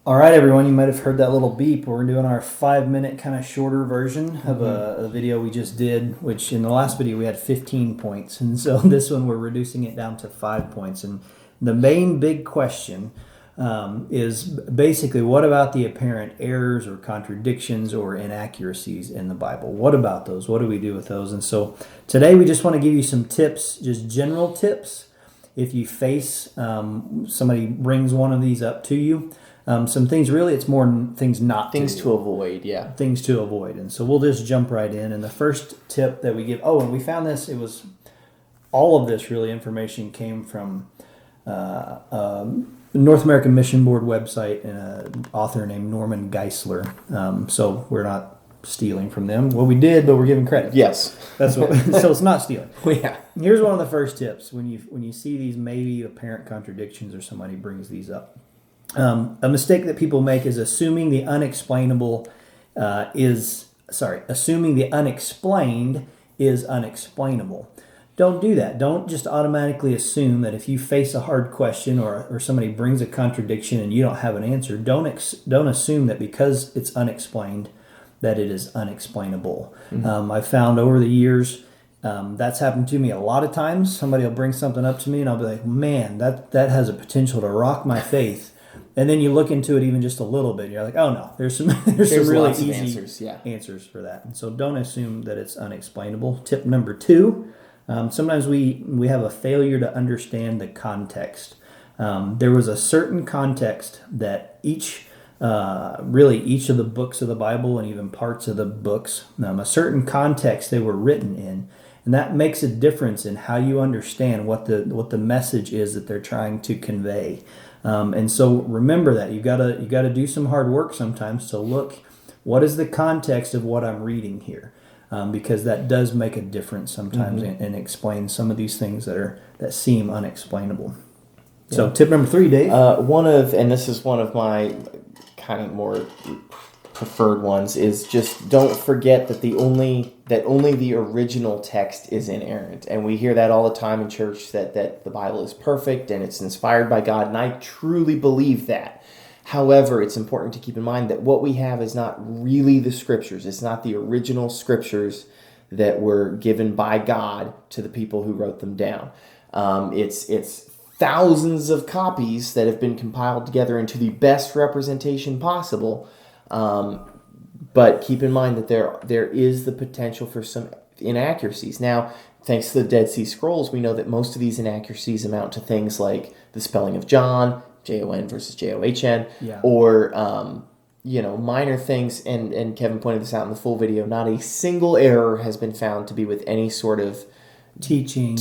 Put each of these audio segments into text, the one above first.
All right, everyone, you might have heard that little beep. We're doing our 5-minute kind of shorter version of a video we just did, which in the last video we had 15 points. And so this one we're reducing it down to 5 points. And the main big question is basically, what about the apparent errors or contradictions or inaccuracies in the Bible? What about those? What do we do with those? And so today we just want to give you some tips, just general tips. If you face somebody brings one of these up to you, some things, really, it's more things not things to avoid, yeah. Things to avoid. And so we'll just jump right in. And the first tip that we give, and we found this, it was all of this really information came from the North American Mission Board website and an author named Norman Geisler. So we're not stealing from them. Well, we did, but we're giving credit. Yes. That's what. So it's not stealing. Yeah. Here's one of the first tips when you see these maybe apparent contradictions or somebody brings these up. A mistake that people make is assuming the unexplained is unexplainable. Don't do that. Don't just automatically assume that if you face a hard question or somebody brings a contradiction and you don't have an answer, don't assume that because it's unexplained that it is unexplainable. Mm-hmm. I've found over the years that's happened to me a lot of times. Somebody will bring something up to me and I'll be like, man, that has a potential to rock my faith. And then you look into it even just a little bit, and you're like, oh no, there's some really easy answers for that. And so don't assume that it's unexplainable. Tip number 2, sometimes we have a failure to understand the context. There was a certain context that each of the books of the Bible and even parts of the books, a certain context they were written in. And that makes a difference in how you understand what the message is that they're trying to convey. And so remember that you gotta do some hard work sometimes to look, what is the context of what I'm reading here, because that does make a difference sometimes and explain some of these things that seem unexplainable. Yeah. So tip number 3, Dave. And this is one of my kind of more preferred ones, is just don't forget that only the original text is inerrant. And we hear that all the time in church, that the Bible is perfect and it's inspired by God, and I truly believe that. However, it's important to keep in mind that what we have is not really the scriptures. It's not the original scriptures that were given by God to the people who wrote them down. It's thousands of copies that have been compiled together into the best representation possible. But keep in mind that there is the potential for some inaccuracies. Now, thanks to the Dead Sea Scrolls, we know that most of these inaccuracies amount to things like the spelling of John, Jon versus John, or minor things. And Kevin pointed this out in the full video. Not a single error has been found to be with any sort of teaching,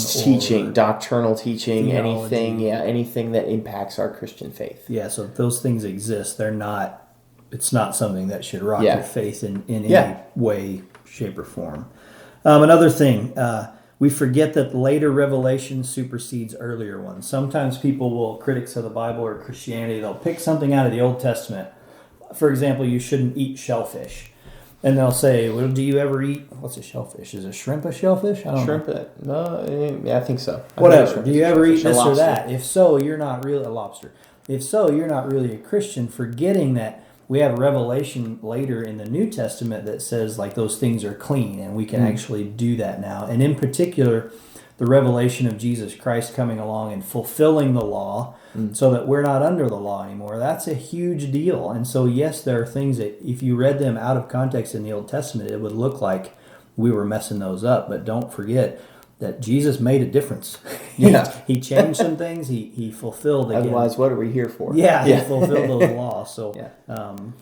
doctrinal teaching, theology. anything that impacts our Christian faith. Yeah. So if those things exist, it's not something that should rock your faith in any way, shape, or form. Another thing, we forget that later revelation supersedes earlier ones. Sometimes critics of the Bible or Christianity, they'll pick something out of the Old Testament. For example, you shouldn't eat shellfish. And they'll say, well, do you ever eat, what's a shellfish? Is a shrimp a shellfish? I don't know. No, I think so. Whatever. Do you ever eat this or that? If so, you're not really a lobster. If so, you're not really a Christian, forgetting that we have revelation later in the New Testament that says like those things are clean and we can actually do that now. And in particular, the revelation of Jesus Christ coming along and fulfilling the law so that we're not under the law anymore. That's a huge deal. And so, yes, there are things that if you read them out of context in the Old Testament, it would look like we were messing those up. But don't forget that Jesus made a difference. He changed some things. He fulfilled again. Otherwise, what are we here for? He fulfilled those laws. So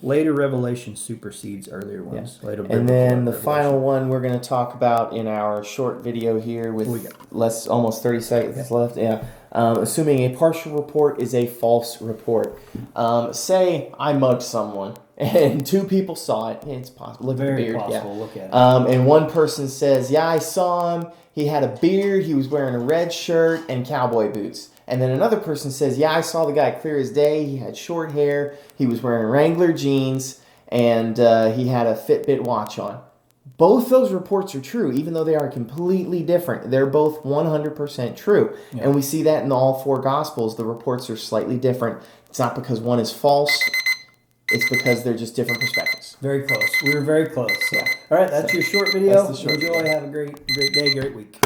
later revelation supersedes earlier ones. And then the final one we're going to talk about in our short video here with almost 30 seconds left. Assuming a partial report is a false report. Say I mugged someone and 2 people saw it. It's possible. Look at the beard. Possible. Look at it. And one person says, yeah, I saw him. He had a beard, he was wearing a red shirt, and cowboy boots. And then another person says, yeah, I saw the guy clear as day. He had short hair, he was wearing Wrangler jeans, and he had a Fitbit watch on. Both those reports are true, even though they are completely different. They're both 100% true. Yeah. And we see that in all 4 Gospels. The reports are slightly different. It's not because one is false. it's because they're just different perspectives. Very close. We were very close. Yeah. All right, that's your short video. That's the short Enjoy. video. Have a great day, great week.